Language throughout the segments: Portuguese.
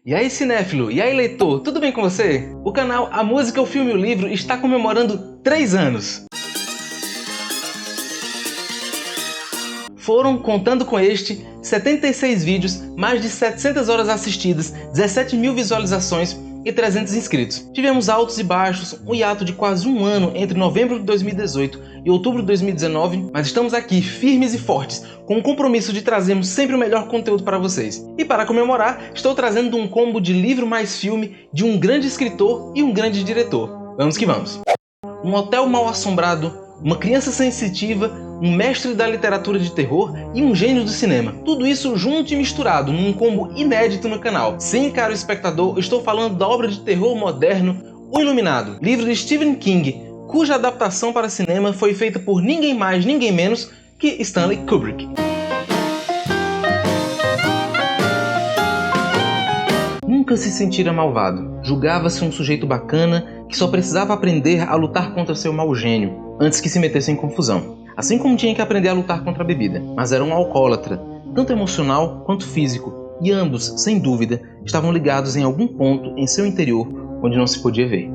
E aí cinéfilo, e aí leitor, tudo bem com você? O canal A Música, o Filme e o Livro está comemorando 3 anos. Foram, contando com este, 76 vídeos, mais de 700 horas assistidas, 17 mil visualizações e 300 inscritos. Tivemos altos e baixos, um hiato de quase um ano entre novembro de 2018 e outubro de 2019, mas estamos aqui firmes e fortes, com o compromisso de trazermos sempre o melhor conteúdo para vocês. E para comemorar, estou trazendo um combo de livro mais filme de um grande escritor e um grande diretor. Vamos que vamos! Um hotel mal assombrado, uma criança sensitiva, um mestre da literatura de terror e um gênio do cinema. Tudo isso junto e misturado num combo inédito no canal. Sim, caro espectador, estou falando da obra de terror moderno O Iluminado, livro de Stephen King, cuja adaptação para cinema foi feita por ninguém mais, ninguém menos que Stanley Kubrick. Nunca se sentira malvado. Julgava-se um sujeito bacana que só precisava aprender a lutar contra seu mau gênio antes que se metesse em confusão. Assim como tinha que aprender a lutar contra a bebida. Mas era um alcoólatra, tanto emocional quanto físico, e ambos, sem dúvida, estavam ligados em algum ponto em seu interior onde não se podia ver.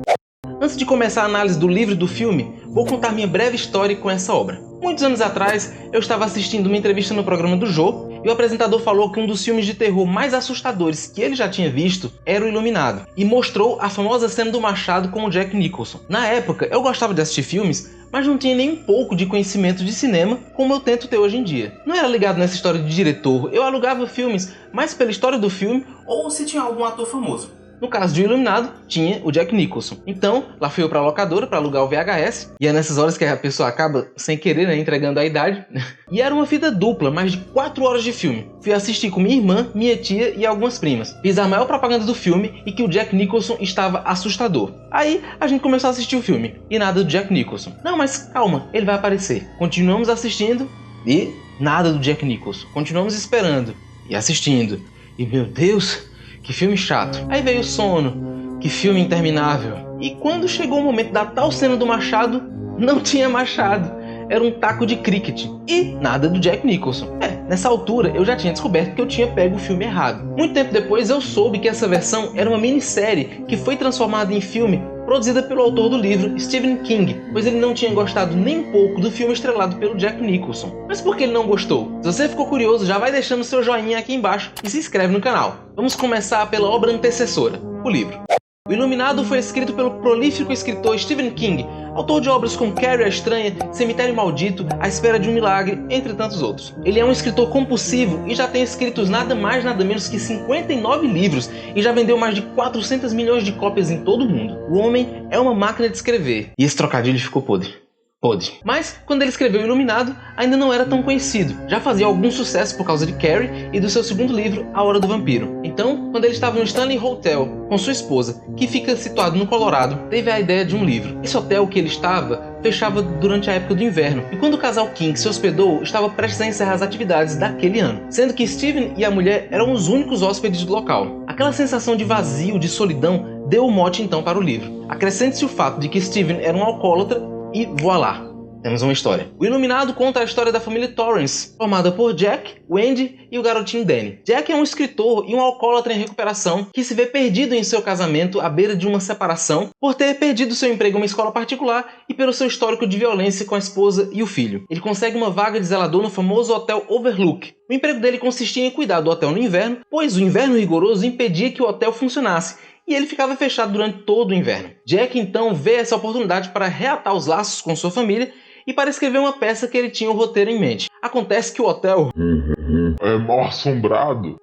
Antes de começar a análise do livro e do filme, vou contar minha breve história com essa obra. Muitos anos atrás, eu estava assistindo uma entrevista no programa do Jô, e o apresentador falou que um dos filmes de terror mais assustadores que ele já tinha visto era O Iluminado, e mostrou a famosa cena do machado com o Jack Nicholson. Na época, eu gostava de assistir filmes, mas não tinha nem um pouco de conhecimento de cinema como eu tento ter hoje em dia. Não era ligado nessa história de diretor, eu alugava filmes mais pela história do filme ou se tinha algum ator famoso. No caso de O Iluminado, tinha o Jack Nicholson. Então, lá fui eu pra locadora pra alugar o VHS. E é nessas horas que a pessoa acaba, sem querer, né, entregando a idade. E era uma fita dupla, mais de 4 horas de filme. Fui assistir com minha irmã, minha tia e algumas primas. Fiz a maior propaganda do filme e que o Jack Nicholson estava assustador. Aí, a gente começou a assistir o filme. E nada do Jack Nicholson. Não, mas calma, ele vai aparecer. Continuamos assistindo e nada do Jack Nicholson. Continuamos esperando e assistindo. E meu Deus... que filme chato. Aí veio o sono. Que filme interminável. E quando chegou o momento da tal cena do machado, não tinha machado. Era um taco de cricket. E nada do Jack Nicholson. Nessa altura eu já tinha descoberto que eu tinha pego o filme errado. Muito tempo depois eu soube que essa versão era uma minissérie que foi transformada em filme produzida pelo autor do livro, Stephen King, pois ele não tinha gostado nem um pouco do filme estrelado pelo Jack Nicholson. Mas por que ele não gostou? Se você ficou curioso, já vai deixando seu joinha aqui embaixo e se inscreve no canal. Vamos começar pela obra antecessora, o livro. O Iluminado foi escrito pelo prolífico escritor Stephen King, autor de obras como Carrie a Estranha, Cemitério Maldito, A Espera de um Milagre, entre tantos outros. Ele é um escritor compulsivo e já tem escritos nada mais nada menos que 59 livros e já vendeu mais de 400 milhões de cópias em todo o mundo. O homem é uma máquina de escrever. E esse trocadilho ficou podre. Mas, quando ele escreveu Iluminado, ainda não era tão conhecido. Já fazia algum sucesso por causa de Carrie e do seu segundo livro, A Hora do Vampiro. Então, quando ele estava no Stanley Hotel com sua esposa, que fica situado no Colorado, teve a ideia de um livro. Esse hotel que ele estava fechava durante a época do inverno, e quando o casal King se hospedou, estava prestes a encerrar as atividades daquele ano, sendo que Steven e a mulher eram os únicos hóspedes do local. Aquela sensação de vazio, de solidão, deu o mote então para o livro. Acrescente-se o fato de que Steven era um alcoólatra e voilá, temos uma história. O Iluminado conta a história da família Torrance, formada por Jack, Wendy e o garotinho Danny. Jack é um escritor e um alcoólatra em recuperação que se vê perdido em seu casamento à beira de uma separação por ter perdido seu emprego em uma escola particular e pelo seu histórico de violência com a esposa e o filho. Ele consegue uma vaga de zelador no famoso Hotel Overlook. O emprego dele consistia em cuidar do hotel no inverno, pois o inverno rigoroso impedia que o hotel funcionasse e ele ficava fechado durante todo o inverno. Jack então vê essa oportunidade para reatar os laços com sua família e para escrever uma peça que ele tinha o roteiro em mente. Acontece que o hotel é mal assombrado,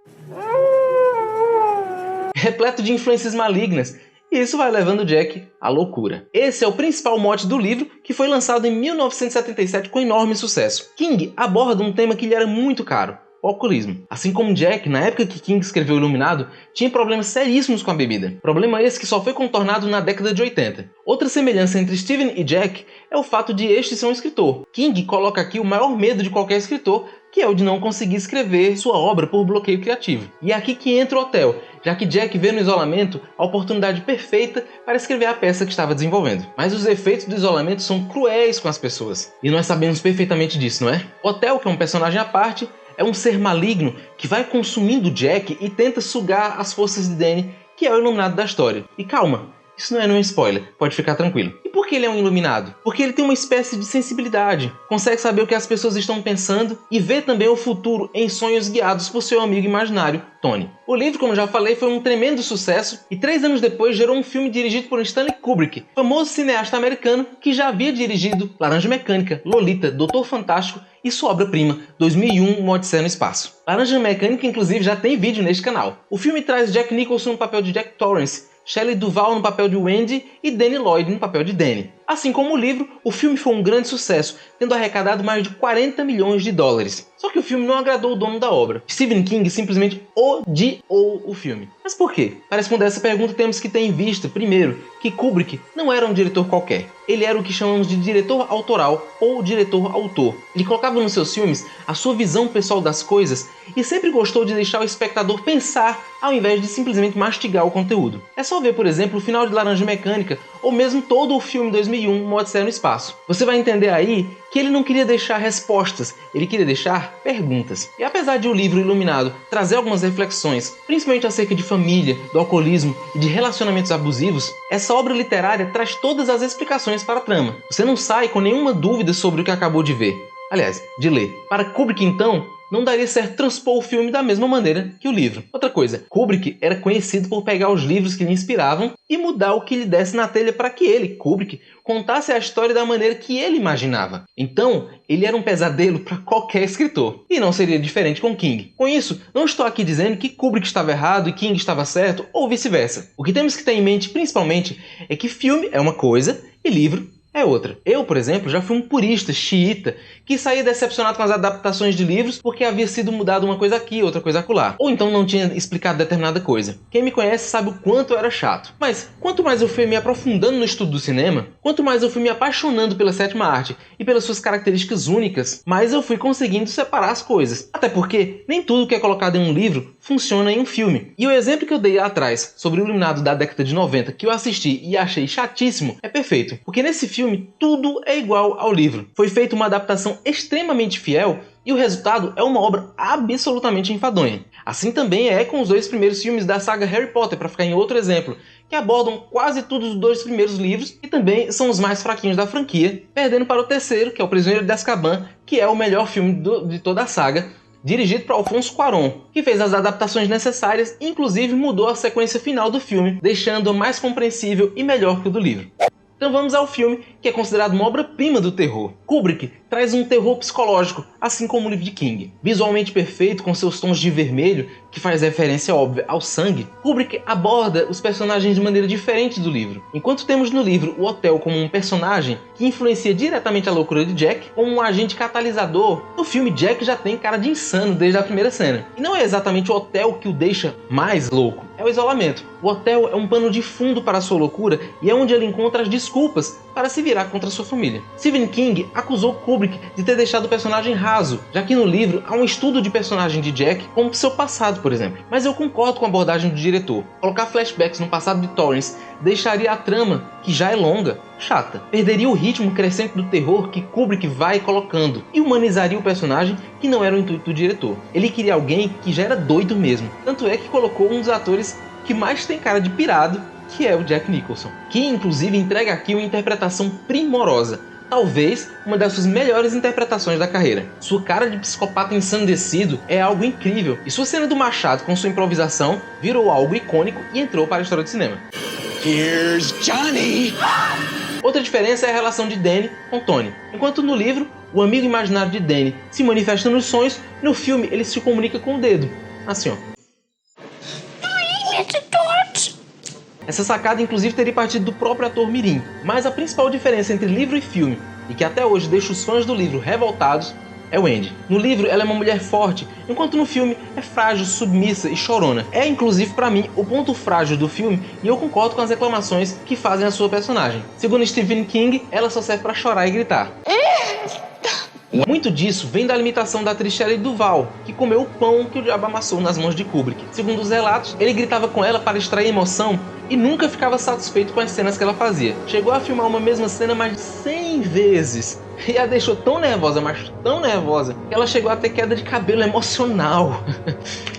repleto de influências malignas, e isso vai levando Jack à loucura. Esse é o principal mote do livro, que foi lançado em 1977 com enorme sucesso. King aborda um tema que lhe era muito caro: o alcoolismo. Assim como Jack, na época que King escreveu Iluminado, tinha problemas seríssimos com a bebida. Problema esse que só foi contornado na década de 80. Outra semelhança entre Steven e Jack é o fato de este ser um escritor. King coloca aqui o maior medo de qualquer escritor, que é o de não conseguir escrever sua obra por bloqueio criativo. E é aqui que entra o hotel, já que Jack vê no isolamento a oportunidade perfeita para escrever a peça que estava desenvolvendo. Mas os efeitos do isolamento são cruéis com as pessoas, e nós sabemos perfeitamente disso, não é? O hotel, que é um personagem à parte, é um ser maligno que vai consumindo Jack e tenta sugar as forças de Danny, que é o Iluminado da história. E calma, isso não é nenhum spoiler, pode ficar tranquilo. E por que ele é um iluminado? Porque ele tem uma espécie de sensibilidade, consegue saber o que as pessoas estão pensando e vê também o futuro em sonhos guiados por seu amigo imaginário, Tony. O livro, como já falei, foi um tremendo sucesso e 3 anos depois gerou um filme dirigido por Stanley Kubrick, famoso cineasta americano que já havia dirigido Laranja Mecânica, Lolita, Doutor Fantástico e sua obra-prima, 2001, Uma Odisseia no Espaço. Laranja Mecânica, inclusive, já tem vídeo neste canal. O filme traz Jack Nicholson no papel de Jack Torrance, Shelley Duvall no papel de Wendy e Danny Lloyd no papel de Danny. Assim como o livro, o filme foi um grande sucesso, tendo arrecadado mais de 40 milhões de dólares. Só que o filme não agradou o dono da obra. Stephen King simplesmente odiou o filme. Mas por quê? Para responder essa pergunta temos que ter em vista, primeiro, que Kubrick não era um diretor qualquer. Ele era o que chamamos de diretor autoral ou diretor-autor. Ele colocava nos seus filmes a sua visão pessoal das coisas e sempre gostou de deixar o espectador pensar ao invés de simplesmente mastigar o conteúdo. É só ver, por exemplo, o final de Laranja Mecânica ou mesmo todo o filme 2001, Uma Odisseia no Espaço. Você vai entender aí que ele não queria deixar respostas, ele queria deixar perguntas. E apesar de o livro Iluminado trazer algumas reflexões, principalmente acerca de família, do alcoolismo e de relacionamentos abusivos, essa obra literária traz todas as explicações para a trama. Você não sai com nenhuma dúvida sobre o que acabou de ver. Aliás, de ler. Para Kubrick, então, não daria certo transpor o filme da mesma maneira que o livro. Outra coisa, Kubrick era conhecido por pegar os livros que lhe inspiravam e mudar o que lhe desse na telha para que ele, Kubrick, contasse a história da maneira que ele imaginava. Então, ele era um pesadelo para qualquer escritor. E não seria diferente com King. Com isso, não estou aqui dizendo que Kubrick estava errado e King estava certo, ou vice-versa. O que temos que ter em mente, principalmente, é que filme é uma coisa e livro é outra. Eu, por exemplo, já fui um purista xiita que saía decepcionado com as adaptações de livros porque havia sido mudado uma coisa aqui, outra coisa acolá. Ou então não tinha explicado determinada coisa. Quem me conhece sabe o quanto eu era chato. Mas quanto mais eu fui me aprofundando no estudo do cinema, quanto mais eu fui me apaixonando pela sétima arte e pelas suas características únicas, mais eu fui conseguindo separar as coisas. Até porque nem tudo que é colocado em um livro funciona em um filme. E o exemplo que eu dei atrás sobre o Iluminado da década de 90 que eu assisti e achei chatíssimo é perfeito. Porque nesse filme tudo é igual ao livro. Foi feita uma adaptação extremamente fiel e o resultado é uma obra absolutamente enfadonha. Assim também é com os 2 primeiros filmes da saga Harry Potter, para ficar em outro exemplo, que abordam quase todos os 2 primeiros livros e também são os mais fraquinhos da franquia, perdendo para o terceiro, que é O Prisioneiro de Azkaban, que é o melhor filme de toda a saga, dirigido por Alfonso Cuarón, que fez as adaptações necessárias e inclusive mudou a sequência final do filme, deixando-o mais compreensível e melhor que o do livro. Então vamos ao filme, que é considerado uma obra-prima do terror. Kubrick traz um terror psicológico, assim como o livro de King. Visualmente perfeito, com seus tons de vermelho, que faz referência óbvia ao sangue, Kubrick aborda os personagens de maneira diferente do livro. Enquanto temos no livro o Hotel como um personagem que influencia diretamente a loucura de Jack, como um agente catalisador, no filme Jack já tem cara de insano desde a primeira cena. E não é exatamente o hotel que o deixa mais louco, é o isolamento. O hotel é um pano de fundo para a sua loucura e é onde ele encontra as desculpas para se virar contra sua família. Stephen King acusou Kubrick de ter deixado o personagem raso, já que no livro há um estudo de personagem de Jack como seu passado, por exemplo. Mas eu concordo com a abordagem do diretor. Colocar flashbacks no passado de Torrance deixaria a trama, que já é longa, chata. Perderia o ritmo crescente do terror que Kubrick vai colocando e humanizaria o personagem, que não era o intuito do diretor. Ele queria alguém que já era doido mesmo. Tanto é que colocou um dos atores que mais tem cara de pirado, que é o Jack Nicholson, que inclusive entrega aqui uma interpretação primorosa, talvez uma das suas melhores interpretações da carreira. Sua cara de psicopata ensandecido é algo incrível, e sua cena do machado com sua improvisação virou algo icônico e entrou para a história do cinema. Here's Johnny! Outra diferença é a relação de Danny com Tony. Enquanto no livro, o amigo imaginário de Danny se manifesta nos sonhos, no filme ele se comunica com o dedo, assim ó. Essa sacada inclusive teria partido do próprio ator mirim, mas a principal diferença entre livro e filme, e que até hoje deixa os fãs do livro revoltados, é Wendy. No livro ela é uma mulher forte, enquanto no filme é frágil, submissa e chorona. É inclusive para mim o ponto frágil do filme e eu concordo com as reclamações que fazem a sua personagem. Segundo Stephen King, ela só serve para chorar e gritar. Muito disso vem da limitação da atriz Shelley Duvall, que comeu o pão que o diabo amassou nas mãos de Kubrick. Segundo os relatos, ele gritava com ela para extrair emoção e nunca ficava satisfeito com as cenas que ela fazia. Chegou a filmar uma mesma cena mais de 100 100 vezes. E a deixou tão nervosa, mas tão nervosa, que ela chegou a ter queda de cabelo emocional.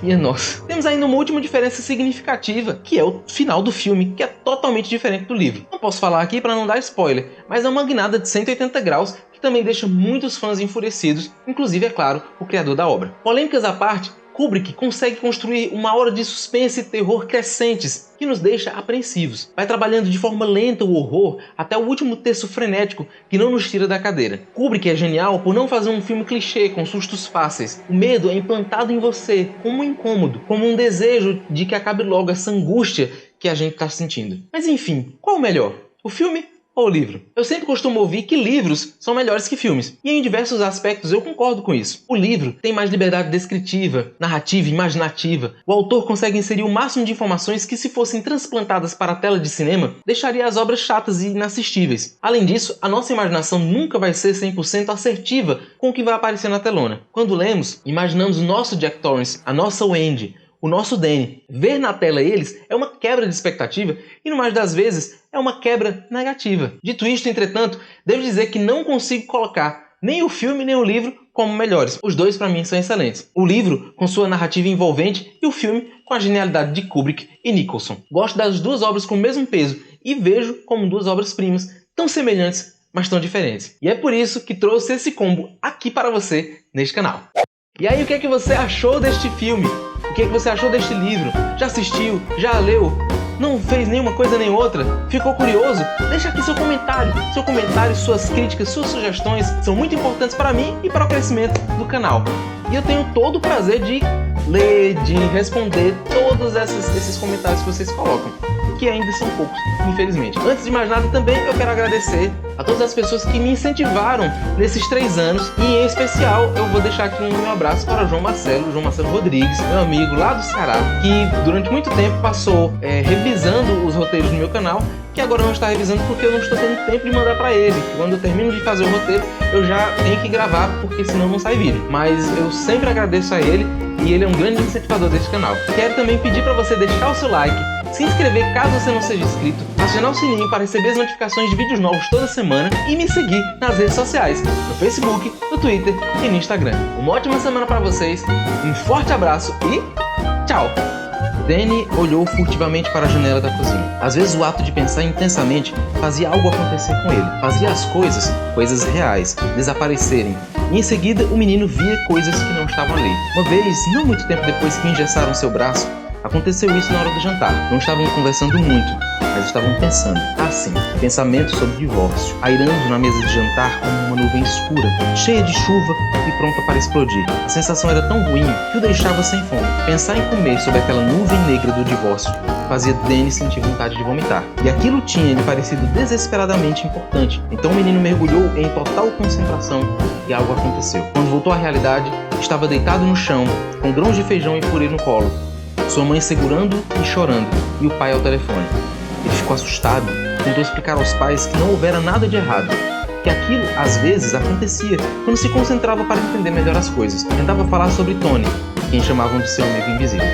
Minha nossa. Temos ainda uma última diferença significativa, que é o final do filme, que é totalmente diferente do livro. Não posso falar aqui para não dar spoiler, mas é uma guinada de 180 graus que também deixa muitos fãs enfurecidos, inclusive, é claro, o criador da obra. Polêmicas à parte, Kubrick consegue construir uma aura de suspense e terror crescentes que nos deixa apreensivos. Vai trabalhando de forma lenta o horror até o último terço frenético que não nos tira da cadeira. Kubrick é genial por não fazer um filme clichê com sustos fáceis. O medo é implantado em você como um incômodo, como um desejo de que acabe logo essa angústia que a gente está sentindo. Mas enfim, qual o melhor? O filme ou o livro? Eu sempre costumo ouvir que livros são melhores que filmes, e em diversos aspectos eu concordo com isso. O livro tem mais liberdade descritiva, narrativa e imaginativa. O autor consegue inserir o máximo de informações que, se fossem transplantadas para a tela de cinema, deixaria as obras chatas e inassistíveis. Além disso, a nossa imaginação nunca vai ser 100% assertiva com o que vai aparecer na telona. Quando lemos, imaginamos o nosso Jack Torrance, a nossa Wendy, o nosso Danny. Ver na tela eles é uma quebra de expectativa e, no mais das vezes, é uma quebra negativa. Dito isto, entretanto, devo dizer que não consigo colocar nem o filme nem o livro como melhores. Os dois, para mim, são excelentes. O livro com sua narrativa envolvente e o filme com a genialidade de Kubrick e Nicholson. Gosto das duas obras com o mesmo peso e vejo como duas obras-primas tão semelhantes, mas tão diferentes. E é por isso que trouxe esse combo aqui para você neste canal. E aí, o que é que você achou deste filme? O que é que você achou deste livro? Já assistiu? Já leu? Não fez nenhuma coisa nem outra? Ficou curioso? Deixa aqui seu comentário. Seu comentário, suas críticas, suas sugestões são muito importantes para mim e para o crescimento do canal. E eu tenho todo o prazer de ler, de responder todos esses comentários que vocês colocam, que ainda são poucos, infelizmente. Antes de mais nada, também eu quero agradecer a todas as pessoas que me incentivaram nesses 3 anos, e em especial eu vou deixar aqui um meu abraço para João Marcelo Rodrigues, meu amigo lá do Ceará, que durante muito tempo passou revisando os roteiros do meu canal, que agora não está revisando porque eu não estou tendo tempo de mandar para ele. Quando eu termino de fazer o roteiro, eu já tenho que gravar, porque senão não sai vídeo. Mas eu sempre agradeço a ele, e ele é um grande incentivador desse canal. Quero também pedir para você deixar o seu like, se inscrever caso você não seja inscrito, acionar o sininho para receber as notificações de vídeos novos toda semana e me seguir nas redes sociais, no Facebook, no Twitter e no Instagram. Uma ótima semana para vocês, um forte abraço e tchau! Danny olhou furtivamente para a janela da cozinha. Às vezes o ato de pensar intensamente fazia algo acontecer com ele. Fazia as coisas reais, desaparecerem. E em seguida o menino via coisas que não estavam ali. Uma vez, não muito tempo depois que engessaram seu braço, aconteceu isso na hora do jantar. Não estavam conversando muito, mas estavam pensando. Assim, pensamento sobre divórcio, pairando na mesa de jantar como uma nuvem escura, cheia de chuva e pronta para explodir. A sensação era tão ruim que o deixava sem fome. Pensar em comer sob aquela nuvem negra do divórcio fazia Danny sentir vontade de vomitar. E aquilo tinha lhe parecido desesperadamente importante. Então o menino mergulhou em total concentração e algo aconteceu. Quando voltou à realidade, estava deitado no chão, com grãos de feijão e purê no colo, sua mãe segurando e chorando, e o pai ao telefone. Ele ficou assustado, tentou explicar aos pais que não houvera nada de errado, que aquilo, às vezes, acontecia quando se concentrava para entender melhor as coisas. Tentava falar sobre Tony, quem chamavam de seu amigo invisível.